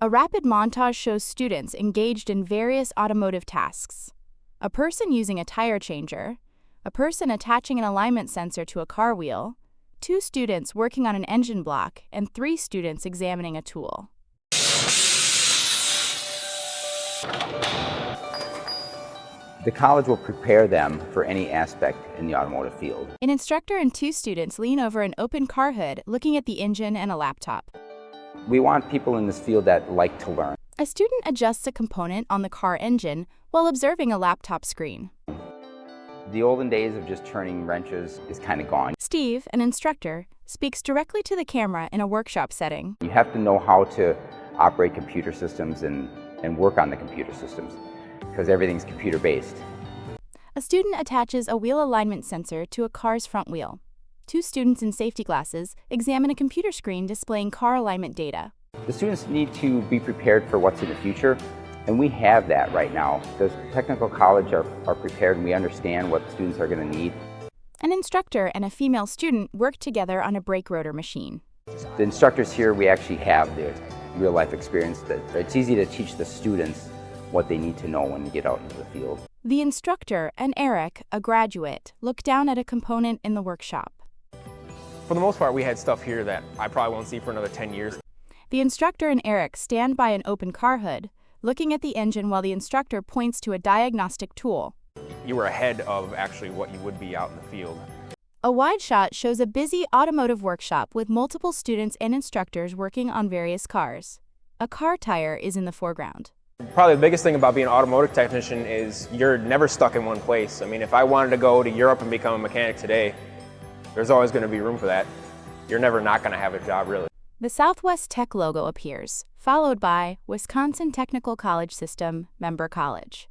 A rapid montage shows students engaged in various automotive tasks. A person using a tire changer, a person attaching an alignment sensor to a car wheel, 2 students working on an engine block, and 3 students examining a tool. The college will prepare them for any aspect in the automotive field. An instructor and 2 students lean over an open car hood, looking at the engine and a laptop. We want people in this field that like to learn. A student adjusts a component on the car engine while observing a laptop screen. The olden days of just turning wrenches is kind of gone. Steve, an instructor, speaks directly to the camera in a workshop setting. You have to know how to operate computer systems and work on the computer systems, because everything's computer-based. A student attaches a wheel alignment sensor to a car's front wheel. 2 students in safety glasses examine a computer screen displaying car alignment data. The students need to be prepared for what's in the future, and we have that right now. The technical college are prepared, and we understand what students are going to need. An instructor and a female student work together on a brake rotor machine. The instructors here, we actually have the real-life experience. That it's easy to teach the students what they need to know when they get out into the field. The instructor and Eric, a graduate, look down at a component in the workshop. For the most part, we had stuff here that I probably won't see for another 10 years. The instructor and Eric stand by an open car hood, looking at the engine while the instructor points to a diagnostic tool. You were ahead of actually what you would be out in the field. A wide shot shows a busy automotive workshop with multiple students and instructors working on various cars. A car tire is in the foreground. Probably the biggest thing about being an automotive technician is you're never stuck in one place. I mean, if I wanted to go to Europe and become a mechanic today, there's always going to be room for that. You're never not going to have a job, really. The Southwest Tech logo appears, followed by Wisconsin Technical College System Member College.